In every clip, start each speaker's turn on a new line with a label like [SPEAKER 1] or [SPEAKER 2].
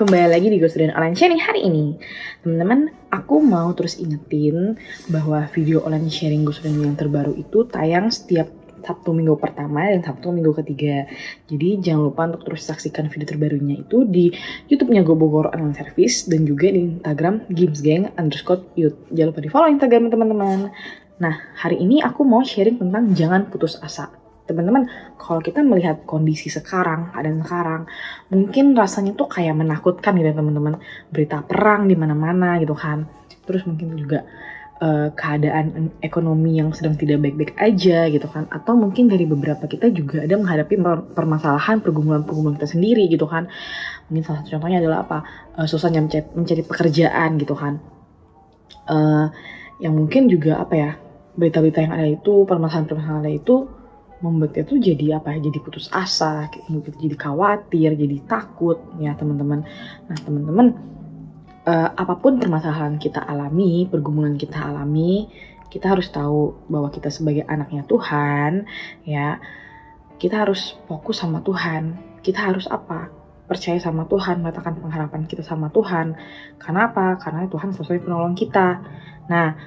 [SPEAKER 1] kembali lagi di Ghost Online Sharing hari ini. Teman-teman, aku mau terus ingetin bahwa video online sharing Ghost yang terbaru itu tayang setiap Sabtu minggu pertama dan Sabtu minggu ketiga. Jadi jangan lupa untuk terus saksikan video terbarunya itu di YouTube-nya Go Bogor Online Service dan juga di Instagram gamesgang_youth. Jangan lupa di follow Instagram teman-teman. Nah, hari ini aku mau sharing tentang jangan putus asa. Teman-teman, kalau kita melihat kondisi sekarang, keadaan sekarang, mungkin rasanya tuh kayak menakutkan gitu ya teman-teman. Berita perang di mana-mana gitu kan. Terus mungkin juga keadaan ekonomi yang sedang tidak baik-baik aja gitu kan. Atau mungkin dari beberapa kita juga ada menghadapi permasalahan, pergumulan-pergumulan kita sendiri gitu kan. Mungkin salah satu contohnya adalah apa? Susahnya mencari pekerjaan gitu kan. Yang mungkin juga apa ya, berita-berita yang ada itu, permasalahan-permasalahan ada itu membuat kita tuh jadi apa ya, jadi putus asa, jadi khawatir, jadi takut ya teman-teman. Nah teman-teman, apapun permasalahan kita alami, pergumulan kita alami, kita harus tahu bahwa kita sebagai anaknya Tuhan, ya kita harus fokus sama Tuhan. Kita harus apa? Percaya sama Tuhan, meletakkan pengharapan kita sama Tuhan. Karena apa? Karena Tuhan selalu penolong kita. Nah,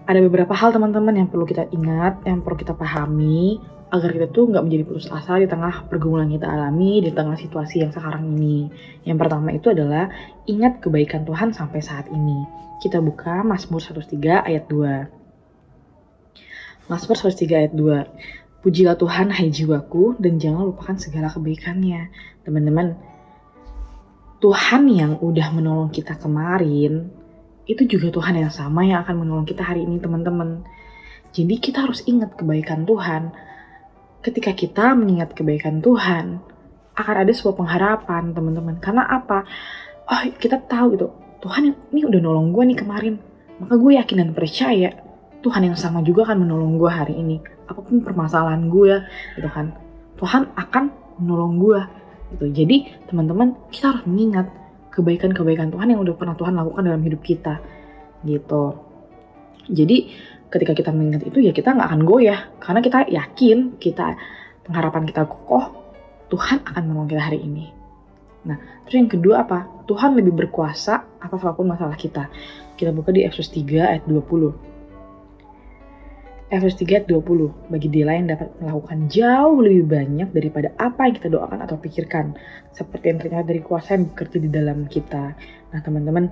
[SPEAKER 1] ada beberapa hal teman-teman yang perlu kita ingat, yang perlu kita pahami, agar kita tuh nggak menjadi putus asa di tengah pergumulan kita alami, di tengah situasi yang sekarang ini. Yang pertama itu adalah ingat kebaikan Tuhan sampai saat ini. Kita buka Mazmur 103 ayat 2. Mazmur 103 ayat 2. Pujilah Tuhan hai jiwaku dan jangan lupakan segala kebaikannya. Teman-teman, Tuhan yang udah menolong kita kemarin, itu juga Tuhan yang sama yang akan menolong kita hari ini teman-teman. Jadi kita harus ingat kebaikan Tuhan. Ketika kita mengingat kebaikan Tuhan, akan ada sebuah pengharapan teman-teman. Karena apa? Oh kita tahu gitu, Tuhan ini udah nolong gue nih kemarin. Maka gue yakin dan percaya Tuhan yang sama juga akan menolong gue hari ini. Apapun permasalahan gue gitu kan, Tuhan akan menolong gue gitu. Jadi teman-teman, kita harus mengingat kebaikan-kebaikan Tuhan yang udah pernah Tuhan lakukan dalam hidup kita gitu. Jadi ketika kita mengingat itu ya kita gak akan goyah. Karena kita yakin, pengharapan kita kokoh, Tuhan akan menolong kita hari ini. Nah, terus yang kedua apa? Tuhan lebih berkuasa atas apapun masalah kita. Kita buka di Efesus 3 ayat 20. Efesus 3 ayat 20. Bagi dia yang dapat melakukan jauh lebih banyak daripada apa yang kita doakan atau pikirkan. Seperti yang ternyata dari kuasa yang bekerja di dalam kita. Nah teman-teman,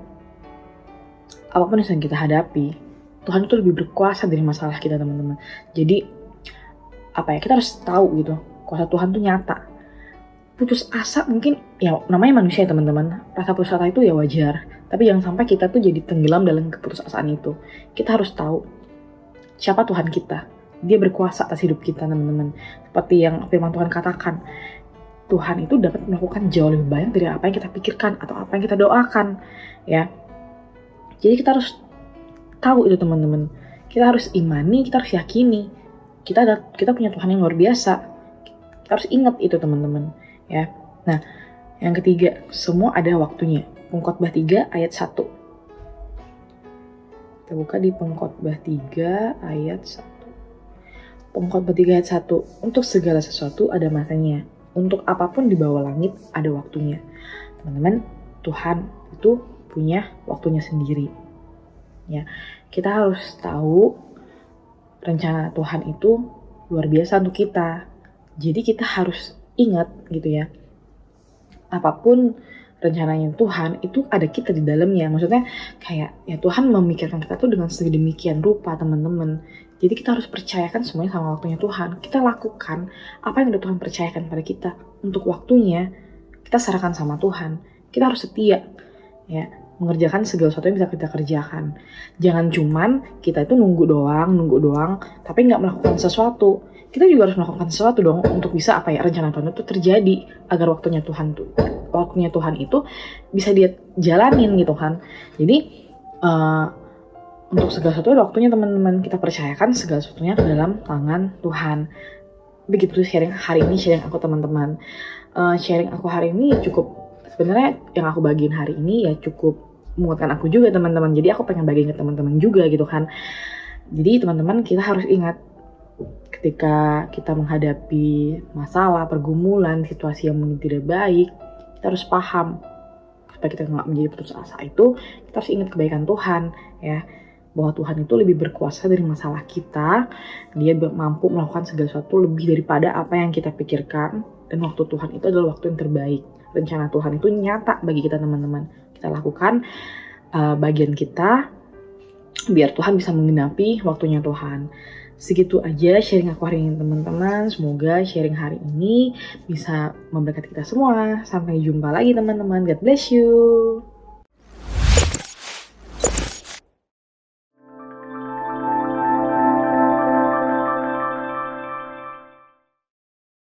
[SPEAKER 1] apapun yang sedang kita hadapi, Tuhan itu lebih berkuasa dari masalah kita teman-teman. Jadi apa ya, kita harus tahu gitu, kuasa Tuhan tuh nyata. Putus asa mungkin ya namanya manusia ya teman-teman. Rasa putus asa itu ya wajar. Tapi jangan sampai kita tuh jadi tenggelam dalam keputusasaan itu. Kita harus tahu siapa Tuhan kita. Dia berkuasa atas hidup kita teman-teman. Seperti yang firman Tuhan katakan, Tuhan itu dapat melakukan jauh lebih banyak dari apa yang kita pikirkan atau apa yang kita doakan ya. Jadi kita harus tahu itu teman-teman. Kita harus imani, kita harus yakini. Kita punya Tuhan yang luar biasa. Kita harus ingat itu teman-teman ya. Nah, yang ketiga, semua ada waktunya. Pengkhotbah 3 ayat 1. Kita buka di Pengkhotbah 3 ayat 1. Pengkhotbah 3 ayat 1. Untuk segala sesuatu ada masanya. Untuk apapun di bawah langit ada waktunya. Teman-teman, Tuhan itu punya waktunya sendiri. Ya, kita harus tahu rencana Tuhan itu luar biasa untuk kita. Jadi kita harus ingat gitu ya. Apapun rencananya Tuhan itu ada kita di dalamnya. Maksudnya kayak ya Tuhan memikirkan kita tuh dengan sedemikian rupa teman-teman. Jadi kita harus percayakan semuanya sama waktunya Tuhan. Kita lakukan apa yang udah Tuhan percayakan pada kita. Untuk waktunya kita serahkan sama Tuhan. Kita harus setia ya, mengerjakan segala sesuatu yang bisa kita kerjakan. Jangan cuman kita itu nunggu doang, tapi nggak melakukan sesuatu. Kita juga harus melakukan sesuatu dong untuk bisa apa ya, rencana Tuhan itu terjadi agar waktunya Tuhan itu bisa dia jalanin gitu kan. Jadi untuk segala sesuatu ada waktunya teman-teman. Kita percayakan segala sesuatunya ke dalam tangan Tuhan. Begitu sharing aku teman-teman. Sharing aku hari ini cukup. Sebenarnya yang aku bagiin hari ini ya cukup menguatkan aku juga teman-teman. Jadi aku pengen bagiin ke teman-teman juga gitu kan. Jadi teman-teman, kita harus ingat ketika kita menghadapi masalah, pergumulan, situasi yang mungkin tidak baik, kita harus paham supaya kita nggak menjadi putus asa itu, kita harus ingat kebaikan Tuhan ya, bahwa Tuhan itu lebih berkuasa dari masalah kita. Dia mampu melakukan segala sesuatu lebih daripada apa yang kita pikirkan, dan waktu Tuhan itu adalah waktu yang terbaik. Rencana Tuhan itu nyata bagi kita teman-teman. Kita lakukan bagian kita biar Tuhan bisa menggenapi waktunya Tuhan. Segitu aja sharing aku hari ini teman-teman. Semoga sharing hari ini bisa memberkati kita semua. Sampai jumpa lagi teman-teman. God bless you.